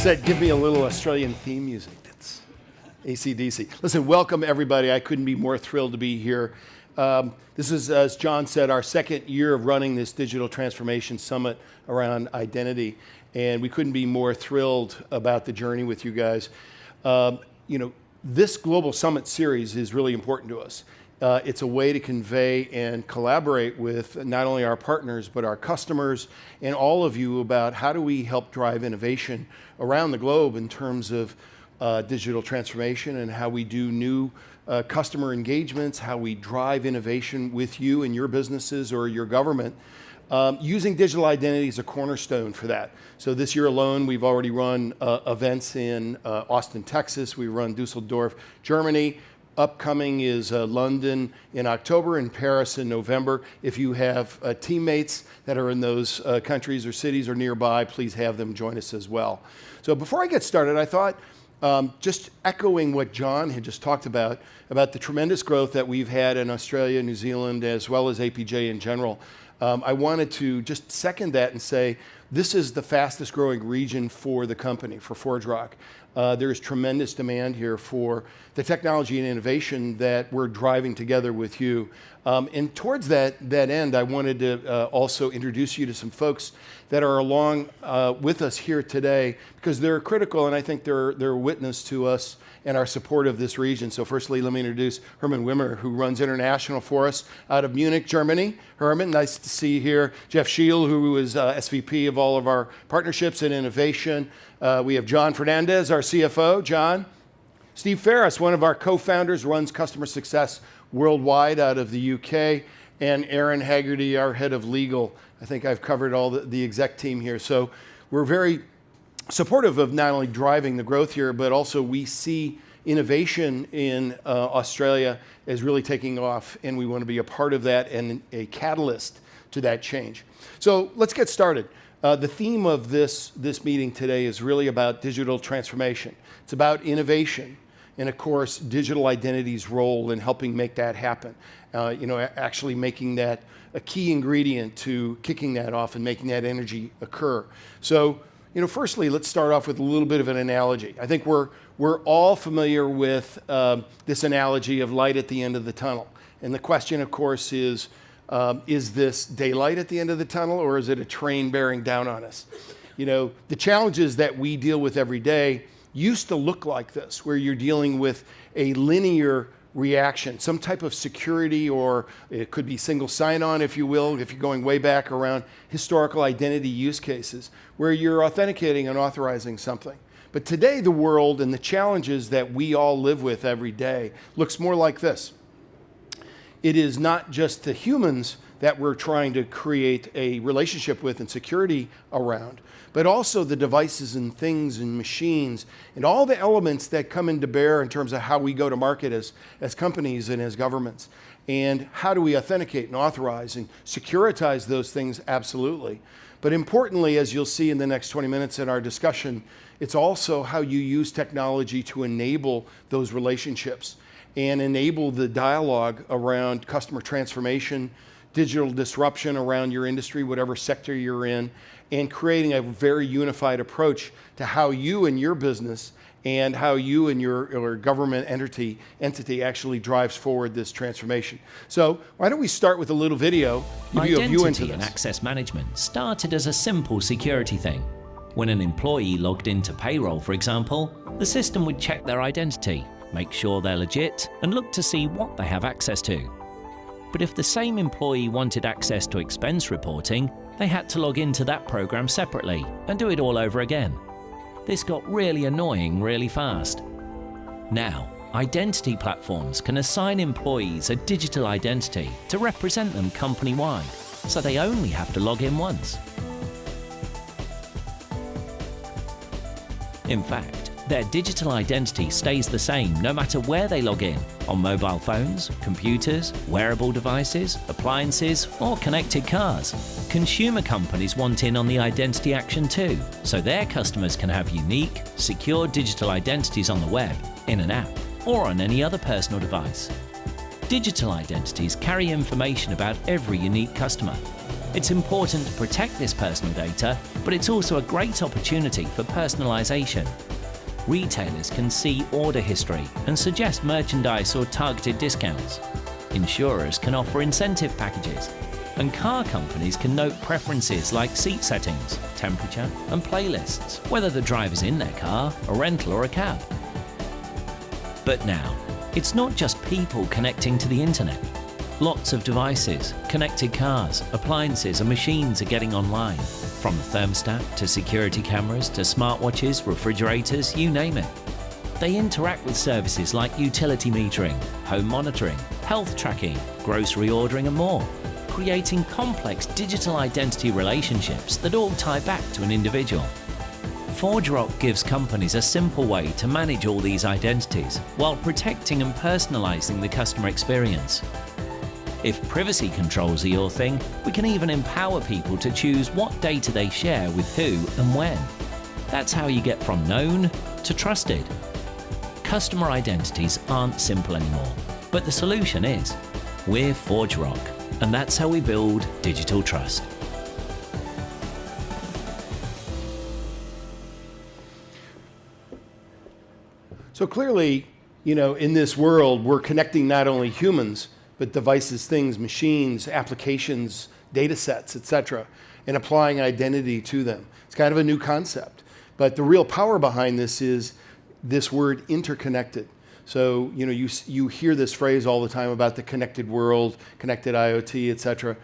said, give me a little Australian theme music. That's AC/DC. Listen, welcome everybody. I couldn't be more thrilled to be here. This is, as John said, our second year of running this Digital Transformation Summit around identity, and we couldn't be more thrilled about the journey with you guys. This Global Summit series is really important to us. It's a way to convey and collaborate with not only our partners, but our customers and all of you about how do we help drive innovation around the globe in terms of digital transformation and how we do new customer engagements, how we drive innovation with you and your businesses or your government. Using digital identity as a cornerstone for that. So this year alone, we've already run events in Austin, Texas. We run Dusseldorf, Germany. Upcoming is London in October and Paris in November. If you have teammates that are in those countries or cities or nearby, please have them join us as well. So before I get started, I thought, just echoing what John had just talked about the tremendous growth that we've had in Australia, New Zealand, as well as APJ in general. I wanted to just second that and say, this is the fastest growing region for the company, for ForgeRock. There's tremendous demand here for the technology and innovation that we're driving together with you. And towards that end, I wanted to also introduce you to some folks that are along with us here today, because they're critical and I think they're a witness to us and our support of this region. So firstly, let me introduce Herman Wimmer, who runs international for us out of Munich, Germany. Herman, nice to see you here. Jeff Scheel, who is SVP of all of our partnerships and innovation. We have John Fernandez, our CFO. John. Steve Ferris, one of our co-founders, runs customer success worldwide out of the UK. And Aaron Haggerty, our head of legal. I think I've covered all the exec team here. So we're very supportive of not only driving the growth here, but also we see innovation in Australia as really taking off, and we want to be a part of that and a catalyst to that change. So let's get started. The theme of this meeting today is really about digital transformation. It's about innovation and, of course, digital identity's role in helping make that happen. Actually making that a key ingredient to kicking that off and making that energy occur. So, firstly, let's start off with a little bit of an analogy. I think we're all familiar with this analogy of light at the end of the tunnel. And the question, of course, is this daylight at the end of the tunnel, or is it a train bearing down on us? The challenges that we deal with every day used to look like this, where you're dealing with a linear reaction, some type of security, or it could be single sign-on, if you will, if you're going way back around historical identity use cases, where you're authenticating and authorizing something. But today, the world and the challenges that we all live with every day looks more like this. It is not just the humans that we're trying to create a relationship with and security around, but also the devices and things and machines and all the elements that come into bear in terms of how we go to market as companies and as governments. And how do we authenticate and authorize and securitize those things? Absolutely. But importantly, as you'll see in the next 20 minutes in our discussion, it's also how you use technology to enable those relationships and enable the dialogue around customer transformation, digital disruption around your industry, whatever sector you're in, and creating a very unified approach to how you and your business and how you and your government entity actually drives forward this transformation. So why don't we start with a little video, give you a view into this. Identity and access management started as a simple security thing. When an employee logged into payroll, for example, the system would check their identity, make sure they're legit, and look to see what they have access to. But if the same employee wanted access to expense reporting, they had to log into that program separately and do it all over again. This got really annoying really fast. Now, identity platforms can assign employees a digital identity to represent them company-wide, so they only have to log in once. In fact, their digital identity stays the same no matter where they log in, on mobile phones, computers, wearable devices, appliances, or connected cars. Consumer companies want in on the identity action too, so their customers can have unique, secure digital identities on the web, in an app, or on any other personal device. Digital identities carry information about every unique customer. It's important to protect this personal data, but it's also a great opportunity for personalization. Retailers can see order history and suggest merchandise or targeted discounts. Insurers can offer incentive packages. And car companies can note preferences like seat settings, temperature, and playlists, whether the driver's in their car, a rental, or a cab. But now, it's not just people connecting to the internet. Lots of devices, connected cars, appliances, and machines are getting online. From the thermostat to security cameras to smartwatches, refrigerators, you name it. They interact with services like utility metering, home monitoring, health tracking, grocery ordering, and more, creating complex digital identity relationships that all tie back to an individual. ForgeRock gives companies a simple way to manage all these identities while protecting and personalizing the customer experience. If privacy controls are your thing, we can even empower people to choose what data they share with who and when. That's how you get from known to trusted. Customer identities aren't simple anymore, but the solution is. We're ForgeRock, and that's how we build digital trust. So clearly, in this world, we're connecting not only humans, but devices, things, machines, applications, data sets, etc., and applying identity to them. It's kind of a new concept. But the real power behind this is this word interconnected. So, you hear this phrase all the time about the connected world, connected IoT, etc.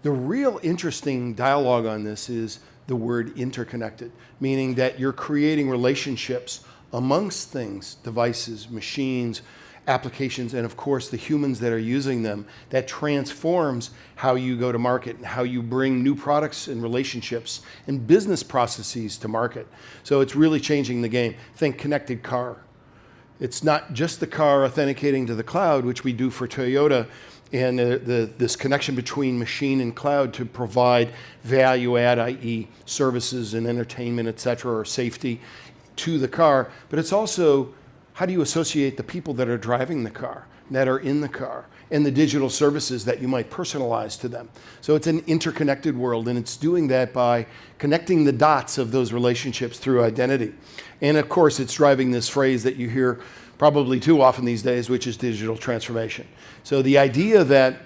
The real interesting dialogue on this is the word interconnected, meaning that you're creating relationships amongst things, devices, machines, applications, and of course the humans that are using them, that transforms how you go to market and how you bring new products and relationships and business processes to market. So it's really changing the game. Think connected car. It's not just the car authenticating to the cloud, which we do for Toyota, and this connection between machine and cloud to provide value add, i.e. services and entertainment, et cetera, or safety to the car, but it's also how do you associate the people that are driving the car, that are in the car, and the digital services that you might personalize to them. So it's an interconnected world, and it's doing that by connecting the dots of those relationships through identity. And of course, it's driving this phrase that you hear probably too often these days, which is digital transformation. So the idea that,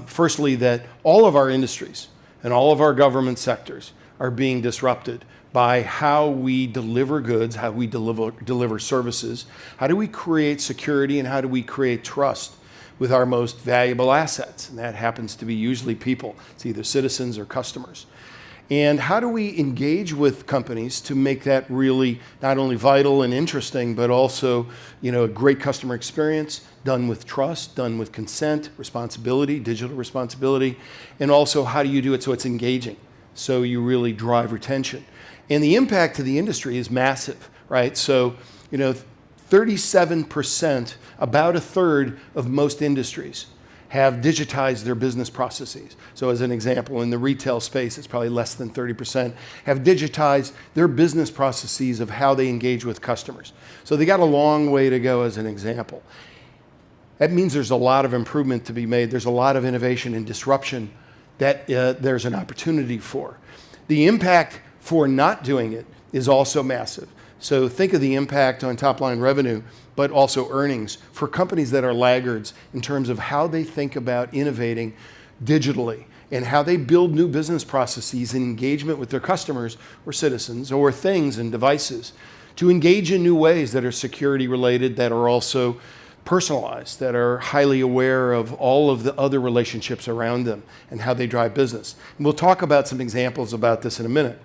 firstly, that all of our industries and all of our government sectors are being disrupted by how we deliver goods, how we deliver services, how do we create security, and how do we create trust with our most valuable assets? And that happens to be usually people. It's either citizens or customers. And how do we engage with companies to make that really not only vital and interesting, but also a great customer experience, done with trust, done with consent, responsibility, digital responsibility, and also how do you do it so it's engaging, so you really drive retention. And the impact to the industry is massive, right? So, 37%, about a third of most industries have digitized their business processes. So as an example, in the retail space, it's probably less than 30%, have digitized their business processes of how they engage with customers. So they got a long way to go as an example. That means there's a lot of improvement to be made. There's a lot of innovation and disruption that there's an opportunity for. The impact for not doing it is also massive. So think of the impact on top line revenue, but also earnings for companies that are laggards in terms of how they think about innovating digitally and how they build new business processes in engagement with their customers or citizens or things and devices to engage in new ways that are security related, that are also personalized, that are highly aware of all of the other relationships around them and how they drive business. And we'll talk about some examples about this in a minute.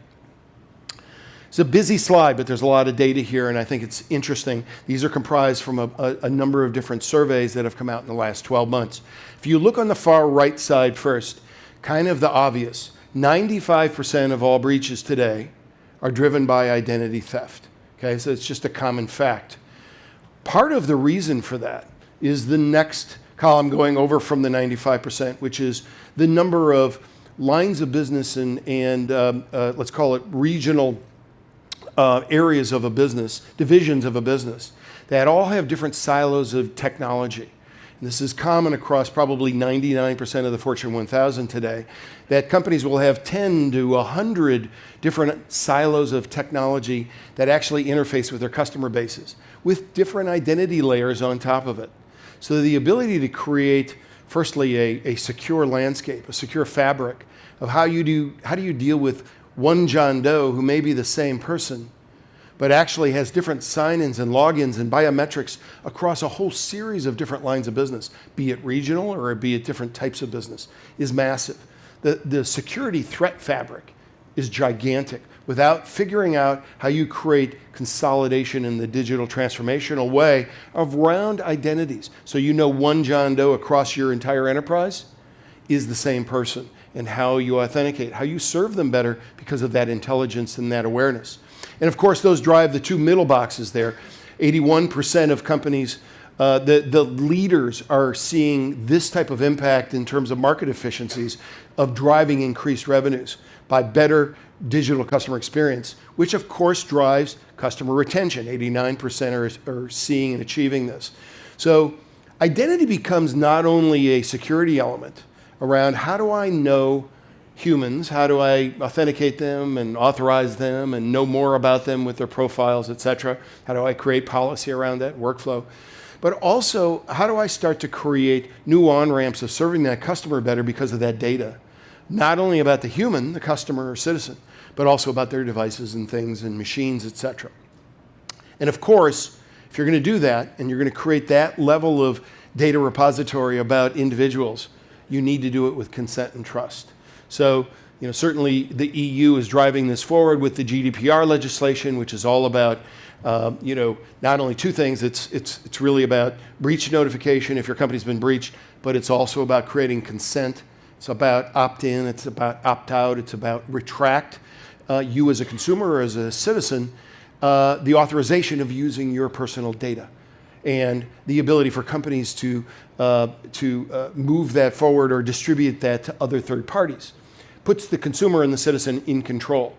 It's a busy slide, but there's a lot of data here, and I think it's interesting. These are comprised from a number of different surveys that have come out in the last 12 months. If you look on the far right side first, kind of the obvious, 95% of all breaches today are driven by identity theft. Okay, so it's just a common fact. Part of the reason for that is the next column going over from the 95%, which is the number of lines of business and let's call it regional areas of a business, divisions of a business, that all have different silos of technology. and this is common across probably 99% of the Fortune 1000 today, that companies will have 10 to 100 different silos of technology that actually interface with their customer bases, with different identity layers on top of it. So the ability to create, firstly, a secure landscape, a secure fabric of how do you deal with one John Doe who may be the same person, but actually has different sign-ins and logins and biometrics across a whole series of different lines of business, be it regional or be it different types of business, is massive. The security threat fabric is gigantic. Without figuring out how you create consolidation in the digital transformational way around identities, so you know one John Doe across your entire enterprise is the same person, and how you authenticate, how you serve them better because of that intelligence and that awareness. And of course, those drive the two middle boxes there. 81% of companies, the leaders are seeing this type of impact in terms of market efficiencies of driving increased revenues by better digital customer experience, which of course drives customer retention. 89% are seeing and achieving this. So identity becomes not only a security element around how do I know humans, how do I authenticate them and authorize them and know more about them with their profiles, et cetera. How do I create policy around that workflow? But also, how do I start to create new on-ramps of serving that customer better because of that data? Not only about the human, the customer or citizen, but also about their devices and things and machines, et cetera. And of course, if you're going to do that and you're going to create that level of data repository about individuals, you need to do it with consent and trust. So, certainly the EU is driving this forward with the GDPR legislation, which is all about, not only two things. It's really about breach notification if your company's been breached, but it's also about creating consent. It's about opt-in. It's about opt-out. It's about retract. You as a consumer or as a citizen, the authorization of using your personal data, and the ability for companies to move that forward or distribute that to other third parties, puts the consumer and the citizen in control.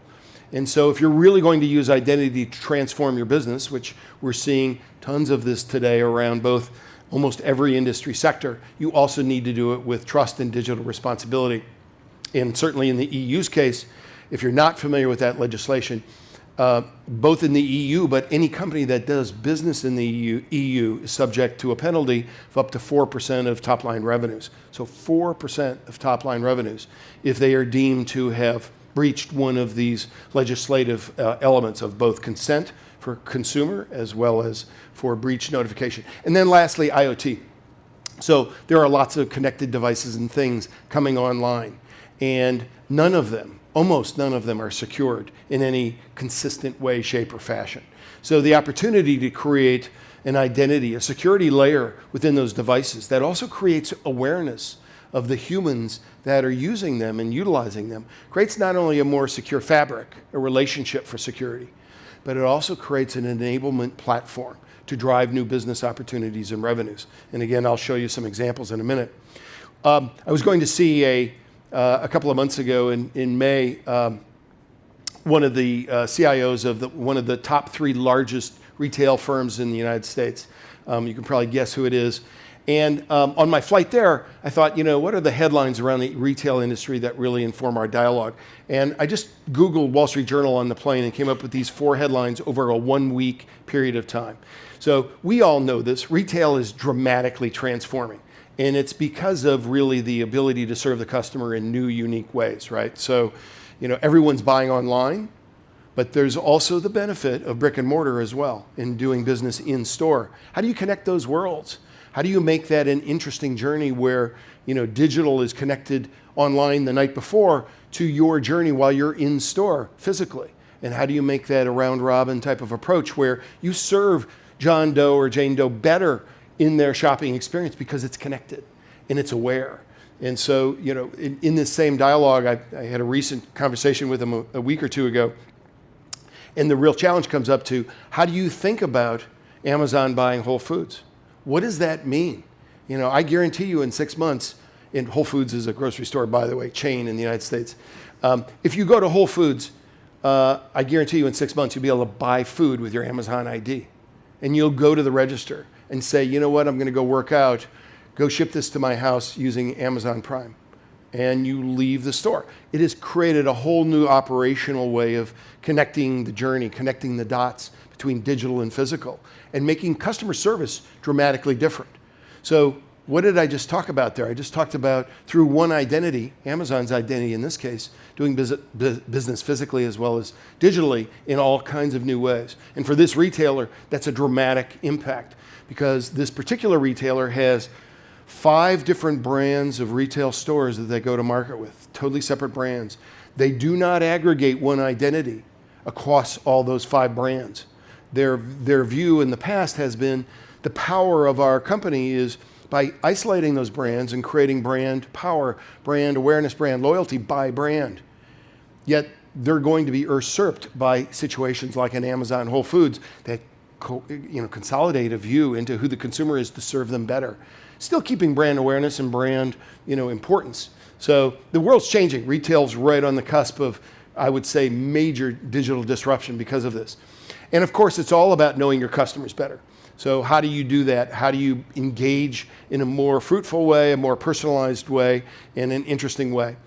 And so if you're really going to use identity to transform your business, which we're seeing tons of this today around both almost every industry sector, you also need to do it with trust and digital responsibility. And certainly in the EU's case, if you're not familiar with that legislation, both in the EU, but any company that does business in the EU is subject to a penalty of up to 4% of top-line revenues. So 4% of top-line revenues if they are deemed to have breached one of these legislative elements of both consent for consumer as well as for breach notification. And then lastly, IoT. So there are lots of connected devices and things coming online, and none of them, almost none of them, are secured in any consistent way, shape, or fashion. So the opportunity to create an identity, a security layer within those devices that also creates awareness of the humans that are using them and utilizing them, creates not only a more secure fabric, a relationship for security, but it also creates an enablement platform to drive new business opportunities and revenues. And again, I'll show you some examples in a minute. I was going to see a couple of months ago in May, one of the CIOs of one of the top 3 largest retail firms in the United States. You can probably guess who it is. And on my flight there, I thought, what are the headlines around the retail industry that really inform our dialogue? And I just Googled Wall Street Journal on the plane and came up with these 4 headlines over a 1-week period of time. So we all know this. Retail is dramatically transforming. And it's because of really the ability to serve the customer in new, unique ways, right? So, everyone's buying online, but there's also the benefit of brick and mortar as well in doing business in store. How do you connect those worlds? How do you make that an interesting journey where, digital is connected online the night before to your journey while you're in store physically? And how do you make that a round robin type of approach where you serve John Doe or Jane Doe better in their shopping experience because it's connected and it's aware? And so, in this same dialogue, I had a recent conversation with them a week or 2 ago, and the real challenge comes up to, how do you think about Amazon buying Whole Foods? What does that mean? I guarantee you in 6 months, and Whole Foods is a grocery store, by the way, chain in the United States. If you go to Whole Foods, I guarantee you in 6 months, you'll be able to buy food with your Amazon ID. And you'll go to the register and say, you know what, I'm going to go work out. go ship this to my house using Amazon Prime. And you leave the store. It has created a whole new operational way of connecting the journey, connecting the dots between digital and physical, and making customer service dramatically different. So what did I just talk about there? I just talked about, through one identity, Amazon's identity in this case, doing business physically as well as digitally in all kinds of new ways. And for this retailer, that's a dramatic impact, because this particular retailer has 5 different brands of retail stores that they go to market with, totally separate brands. They do not aggregate one identity across all those 5 brands. Their view in the past has been the power of our company is by isolating those brands and creating brand power, brand awareness, brand loyalty by brand. Yet they're going to be usurped by situations like an Amazon, Whole Foods that consolidate a view into who the consumer is to serve them better. Still keeping brand awareness and brand importance. So the world's changing. Retail's right on the cusp of, I would say, major digital disruption because of this. And of course, it's all about knowing your customers better. So how do you do that? How do you engage in a more fruitful way, a more personalized way, and an interesting way?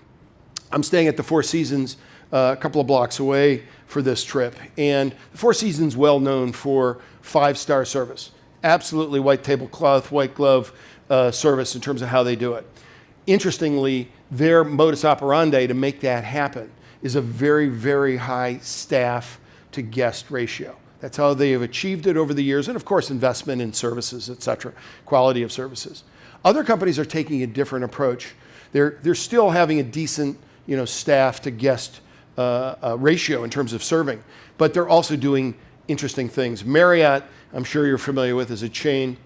I'm staying at the Four Seasons a couple of blocks away for this trip. And the Four Seasons well known for 5-star service. Absolutely white tablecloth, white glove service in terms of how they do it. Interestingly, their modus operandi to make that happen is a very, very high staff to guest ratio. That's how they have achieved it over the years, and of course, investment in services, et cetera, quality of services. Other companies are taking a different approach. They're still having a decent, staff to guest ratio in terms of serving, but they're also doing interesting things. Marriott, I'm sure you're familiar with, is a chain,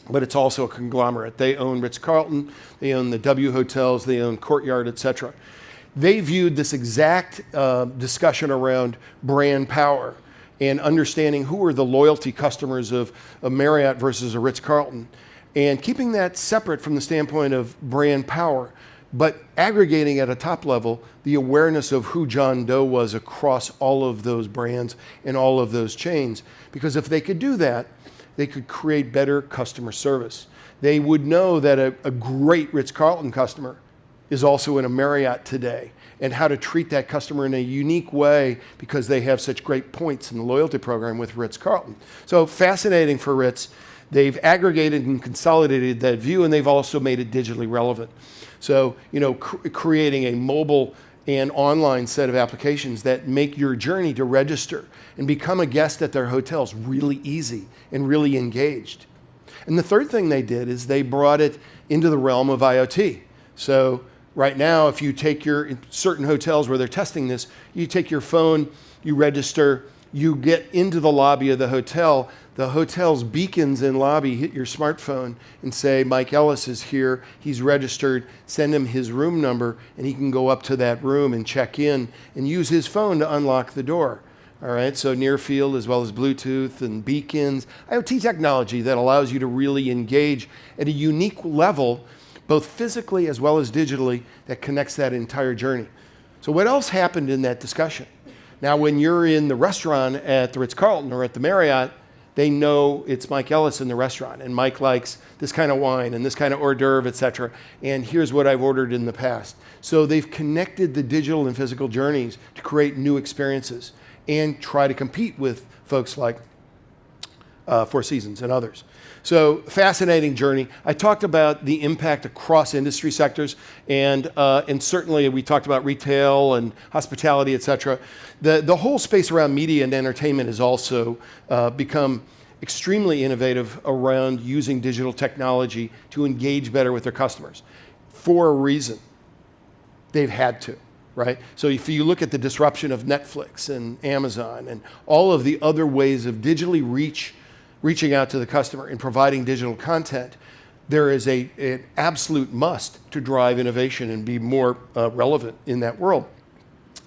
but it's also a conglomerate. They own Ritz-Carlton, they own the W hotels, they own Courtyard, et cetera. They viewed this exact discussion around brand power and understanding who are the loyalty customers of a Marriott versus a Ritz-Carlton, and keeping that separate from the standpoint of brand power, but aggregating at a top level the awareness of who John Doe was across all of those brands and all of those chains. Because if they could do that, they could create better customer service. They would know that a great Ritz-Carlton customer is also in a Marriott today, and how to treat that customer in a unique way because they have such great points in the loyalty program with Ritz-Carlton. So fascinating for Ritz. They've aggregated and consolidated that view, and they've also made it digitally relevant. So, creating a mobile and online set of applications that make your journey to register and become a guest at their hotels really easy and really engaged. And the third thing they did is they brought it into the realm of IoT. So right now, if you take in certain hotels where they're testing this, you take your phone, you register, you get into the lobby of the hotel's beacons in lobby hit your smartphone and say, Mike Ellis is here, he's registered, send him his room number, and he can go up to that room and check in and use his phone to unlock the door. All right, so near field as well as Bluetooth and beacons, IoT technology that allows you to really engage at a unique level, both physically as well as digitally, that connects that entire journey. So what else happened in that discussion? Now, when you're in the restaurant at the Ritz-Carlton or at the Marriott, they know it's Mike Ellis in the restaurant, and Mike likes this kind of wine and this kind of hors d'oeuvre, et cetera, and here's what I've ordered in the past. So they've connected the digital and physical journeys to create new experiences and try to compete with folks like Four Seasons and others. So fascinating journey. I talked about the impact across industry sectors, and certainly we talked about retail and hospitality, et cetera. The whole space around media and entertainment has also become extremely innovative around using digital technology to engage better with their customers for a reason. They've had to. Right? So if you look at the disruption of Netflix and Amazon and all of the other ways of digitally reaching out to the customer and providing digital content, there is an absolute must to drive innovation and be more relevant in that world.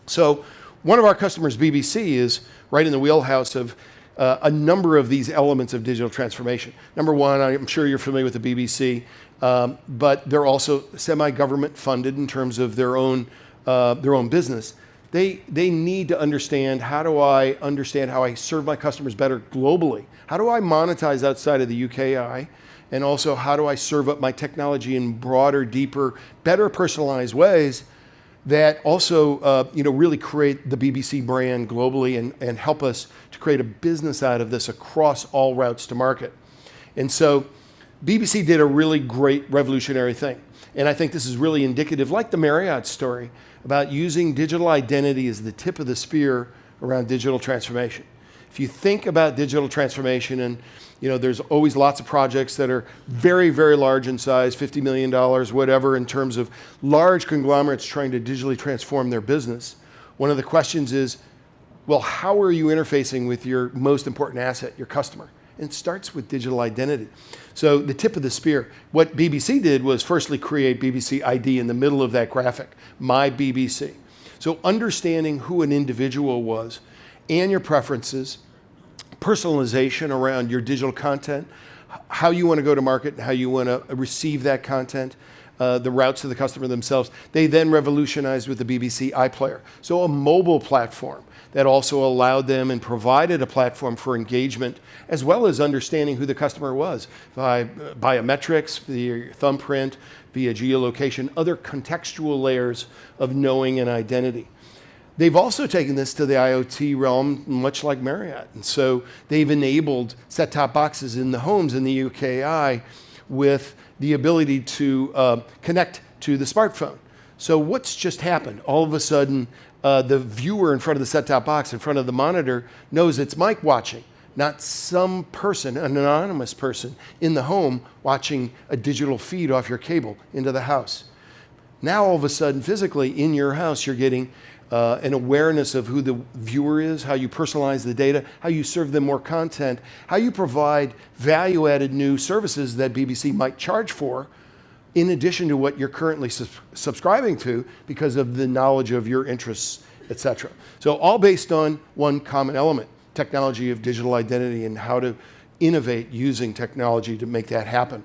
So one of our customers, BBC, is right in the wheelhouse of a number of these elements of digital transformation. Number one, I'm sure you're familiar with the BBC, but they're also semi-government funded in terms of their own business. They need to understand, how do I understand how I serve my customers better globally? How do I monetize outside of the UKI? And also, how do I serve up my technology in broader, deeper, better personalized ways that also really create the BBC brand globally and help us to create a business out of this across all routes to market. And so BBC did a really great revolutionary thing. And I think this is really indicative, like the Marriott story, about using digital identity as the tip of the spear around digital transformation. If you think about digital transformation, and there's always lots of projects that are very, very large in size, $50 million, whatever, in terms of large conglomerates trying to digitally transform their business. One of the questions is, well, how are you interfacing with your most important asset, your customer? And it starts with digital identity. So the tip of the spear, what BBC did was firstly create BBC ID in the middle of that graphic, My BBC. So understanding who an individual was and your preferences, personalization around your digital content, how you want to go to market and how you want to receive that content, the routes to the customer themselves. They then revolutionized with the BBC iPlayer. So a mobile platform that also allowed them and provided a platform for engagement, as well as understanding who the customer was by biometrics, via thumbprint, via geolocation, other contextual layers of knowing and identity. They've also taken this to the IoT realm, much like Marriott. And so they've enabled set-top boxes in the homes in the UKI with the ability to connect to the smartphone. So what's just happened? All of a sudden, the viewer in front of the set-top box, in front of the monitor, knows it's Mike watching, not some person, an anonymous person in the home watching a digital feed off your cable into the house. Now, all of a sudden, physically in your house, you're getting an awareness of who the viewer is, how you personalize the data, how you serve them more content, how you provide value-added new services that BBC might charge for, in addition to what you're currently subscribing to because of the knowledge of your interests, et cetera. So all based on one common element, technology of digital identity and how to innovate using technology to make that happen.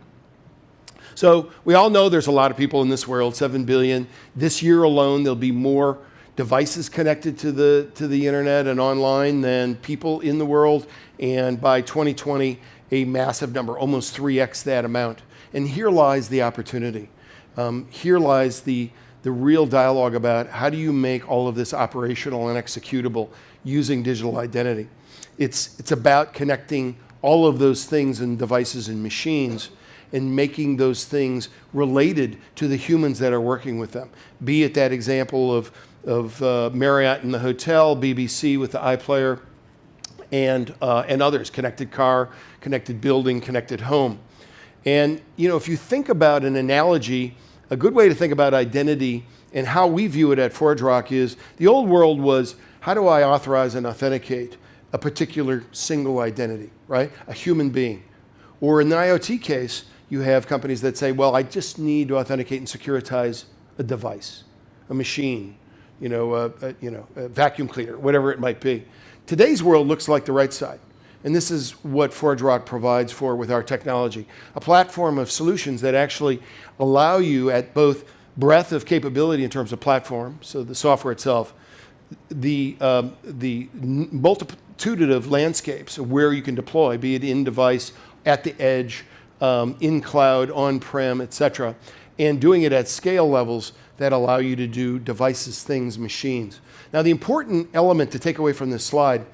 So we all know there's a lot of people in this world, 7 billion. This year alone, there'll be more devices connected to the internet and online than people in the world. And by 2020, a massive number, almost 3x that amount. And here lies the opportunity. Here lies the real dialogue about how do you make all of this operational and executable using digital identity. It's about connecting all of those things and devices and machines and making those things related to the humans that are working with them. Be it that example of Marriott in the hotel, BBC with the iPlayer, and others, connected car, connected building, connected home. And if you think about an analogy, a good way to think about identity and how we view it at ForgeRock is the old world was, how do I authorize and authenticate a particular single identity, right? A human being. Or in the IoT case, you have companies that say, well, I just need to authenticate and securitize a device, a machine, a vacuum cleaner, whatever it might be. Today's world looks like the right side. And this is what ForgeRock provides for with our technology. A platform of solutions that actually allow you at both breadth of capability in terms of platform, so the software itself, the multitude of landscapes of where you can deploy, be it in device, at the edge, in cloud, on-prem, et cetera, and doing it at scale levels that allow you to do devices, things, machines. Now, the important element to take away from this slide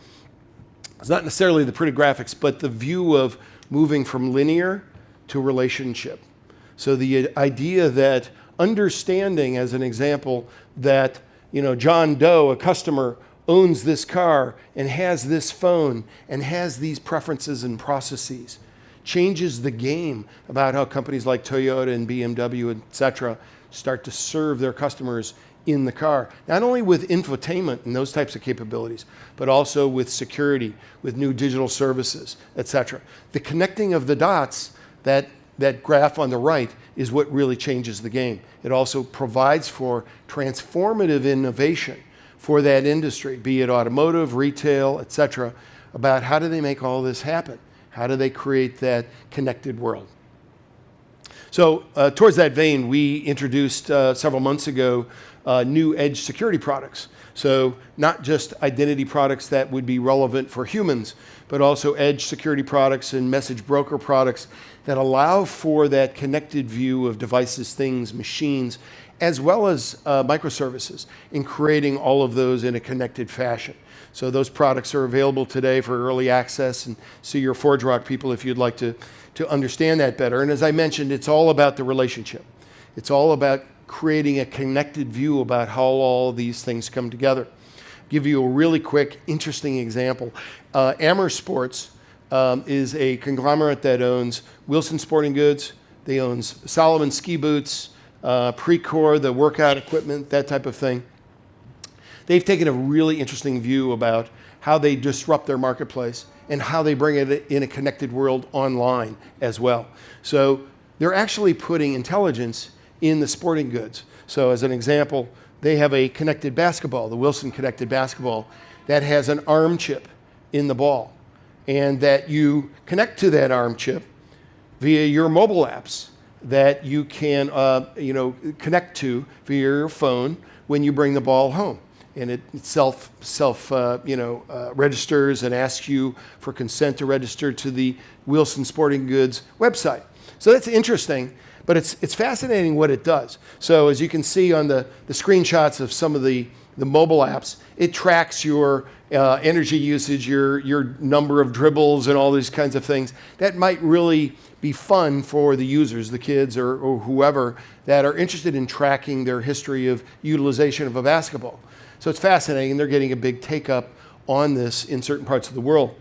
is not necessarily the pretty graphics, but the view of moving from linear to relationship. So the idea that understanding, as an example, that John Doe, a customer, owns this car and has this phone and has these preferences and processes, changes the game about how companies like Toyota and BMW, et cetera, start to serve their customers in the car, not only with infotainment and those types of capabilities, but also with security, with new digital services, et cetera. The connecting of the dots, that graph on the right, is what really changes the game. It also provides for transformative innovation for that industry, be it automotive, retail, et cetera, about how do they make all this happen? How do they create that connected world? So towards that vein, we introduced several months ago new edge security products. So not just identity products that would be relevant for humans, but also edge security products and message broker products that allow for that connected view of devices, things, machines, as well as microservices, in creating all of those in a connected fashion. So those products are available today for early access, and see your ForgeRock people if you'd like to understand that better. And as I mentioned, it's all about the relationship. It's all about creating a connected view about how all these things come together. Give you a really quick, interesting example. Amer Sports is a conglomerate that owns Wilson Sporting Goods. They own Salomon ski boots, Precor, the workout equipment, that type of thing. They've taken a really interesting view about how they disrupt their marketplace and how they bring it in a connected world online as well. So they're actually putting intelligence in the sporting goods. So as an example, they have a connected basketball, the Wilson connected basketball, that has an ARM chip in the ball, and that you connect to that ARM chip via your mobile apps that you can connect to via your phone when you bring the ball home. And it registers and asks you for consent to register to the Wilson Sporting Goods website. So that's interesting, but it's fascinating what it does. So as you can see on the screenshots of some of the mobile apps, it tracks your energy usage, your number of dribbles, and all these kinds of things. That might really be fun for the users, the kids or whoever, that are interested in tracking their history of utilization of a basketball. So it's fascinating, and they're getting a big take-up on this in certain parts of the world.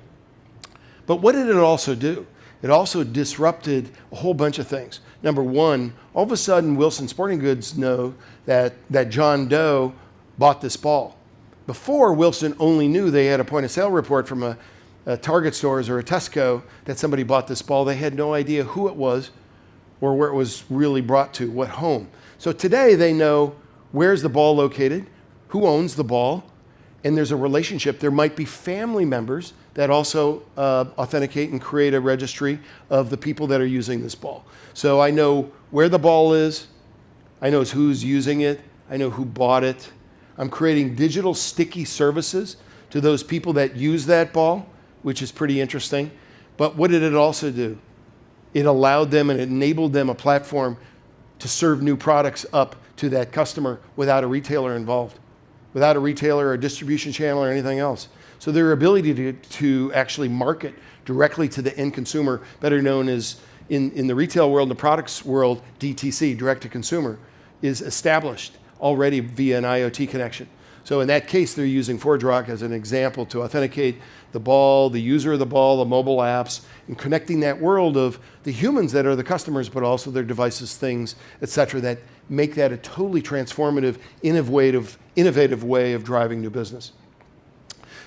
But what did it also do? It also disrupted a whole bunch of things. Number one, all of a sudden, Wilson Sporting Goods know that John Doe bought this ball. Before, Wilson only knew they had a point-of-sale report from a Target stores or a Tesco that somebody bought this ball. They had no idea who it was or where it was really brought to, what home. So today, they know where's the ball located, who owns the ball, and there's a relationship. There might be family members that also authenticate and create a registry of the people that are using this ball. So I know where the ball is, I know who's using it, I know who bought it. I'm creating digital sticky services to those people that use that ball, which is pretty interesting. But what did it also do? It allowed them and enabled them a platform to serve new products up to that customer without a retailer involved, without a retailer or a distribution channel or anything else. So their ability to actually market directly to the end consumer, better known as in the retail world, the products world, DTC, direct to consumer, is established already via an IoT connection. So in that case, they're using ForgeRock as an example to authenticate the ball, the user of the ball, the mobile apps, and connecting that world of the humans that are the customers, but also their devices, things, et cetera, that make that a totally transformative, innovative way of driving new business.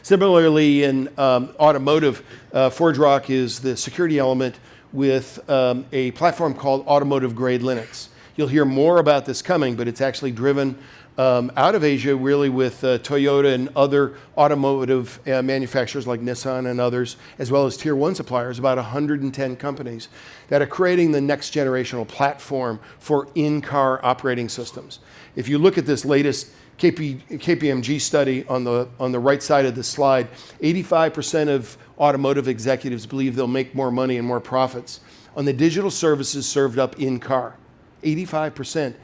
Similarly, in automotive, ForgeRock is the security element with a platform called Automotive Grade Linux. You'll hear more about this coming, but it's actually driven out of Asia, really, with Toyota and other automotive manufacturers like Nissan and others, as well as tier one suppliers, about 110 companies that are creating the next generational platform for in-car operating systems. If you look at this latest KPMG study on the right side of the slide, 85% of automotive executives believe they'll make more money and more profits on the digital services served up in-car. 85%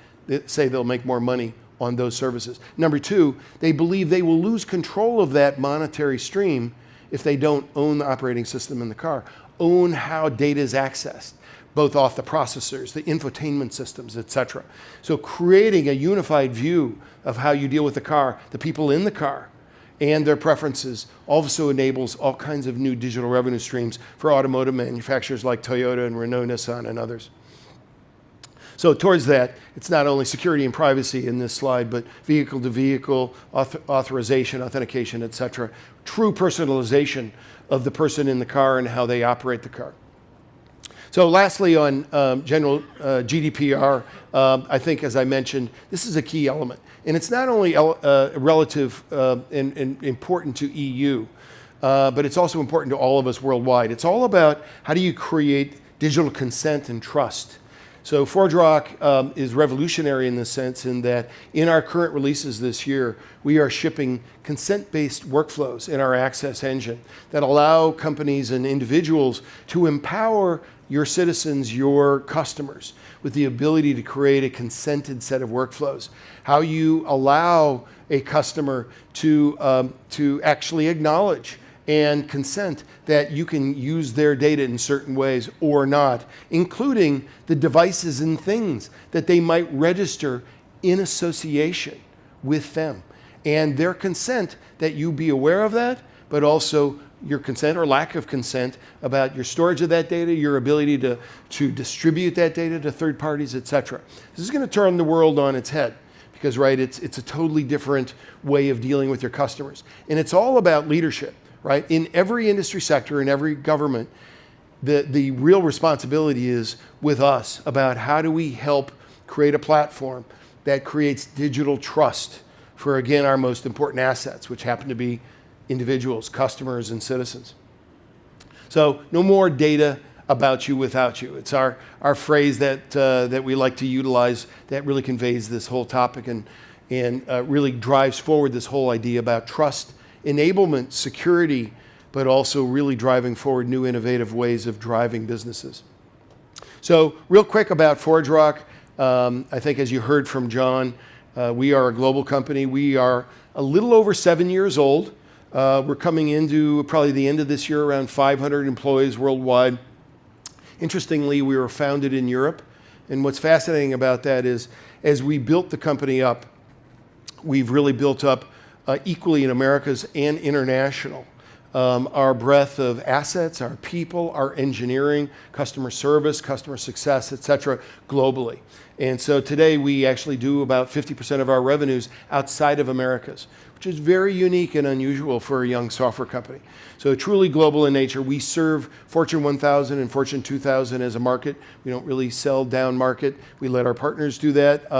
say they'll make more money on those services. Number two, they believe they will lose control of that monetary stream if they don't own the operating system in the car, own how data is accessed, both off the processors, the infotainment systems, et cetera. So creating a unified view of how you deal with the car, the people in the car, and their preferences also enables all kinds of new digital revenue streams for automotive manufacturers like Toyota and Renault, Nissan, and others. So towards that, it's not only security and privacy in this slide, but vehicle-to-vehicle authorization, authentication, et cetera. True personalization of the person in the car and how they operate the car. So lastly, on general GDPR, I think, as I mentioned, this is a key element. And it's not only relative and important to EU, but it's also important to all of us worldwide. It's all about how do you create digital consent and trust. So ForgeRock is revolutionary in the sense in that in our current releases this year, we are shipping consent-based workflows in our Access engine that allow companies and individuals to empower your citizens, your customers, with the ability to create a consented set of workflows. How you allow a customer to actually acknowledge and consent that you can use their data in certain ways or not, including the devices and things that they might register in association with them. And their consent, that you be aware of that, but also your consent or lack of consent about your storage of that data, your ability to distribute that data to third parties, et cetera. This is going to turn the world on its head because, right, it's a totally different way of dealing with your customers. And it's all about leadership. Right? In every industry sector, in every government, the real responsibility is with us about how do we help create a platform that creates digital trust for, again, our most important assets, which happen to be individuals, customers, and citizens. So no more data about you without you. It's our phrase that we like to utilize that really conveys this whole topic and really drives forward this whole idea about trust, enablement, security, but also really driving forward new innovative ways of driving businesses. So real quick about ForgeRock, I think as you heard from John, we are a global company. We are a little over 7 years old. We're coming into probably the end of this year around 500 employees worldwide. Interestingly, we were founded in Europe. And what's fascinating about that is as we built the company up, we've really built up equally in Americas and international. Our breadth of assets, our people, our engineering, customer service, customer success, et cetera, globally. And so today we actually do about 50% of our revenues outside of Americas, which is very unique and unusual for a young software company. So truly global in nature. We serve Fortune 1000 and Fortune 2000 as a market. We don't really sell down market. We let our partners do that.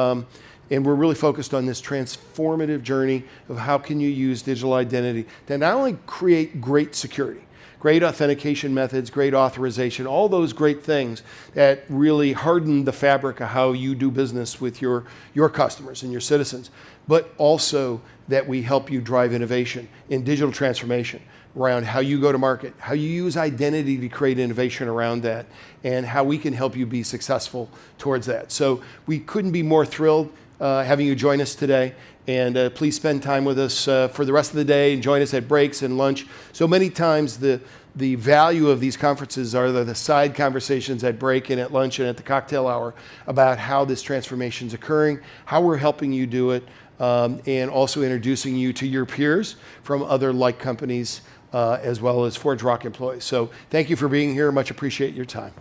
And we're really focused on this transformative journey of how can you use digital identity to not only create great security, great authentication methods, great authorization, all those great things that really harden the fabric of how you do business with your customers and your citizens, but also that we help you drive innovation in digital transformation around how you go to market, how you use identity to create innovation around that, and how we can help you be successful towards that. So we couldn't be more thrilled having you join us today. And please spend time with us for the rest of the day and join us at breaks and lunch. So many times the value of these conferences are the side conversations at break and at lunch and at the cocktail hour about how this transformation is occurring, how we're helping you do it, and also introducing you to your peers from other like companies as well as ForgeRock employees. So thank you for being here. Much appreciate your time.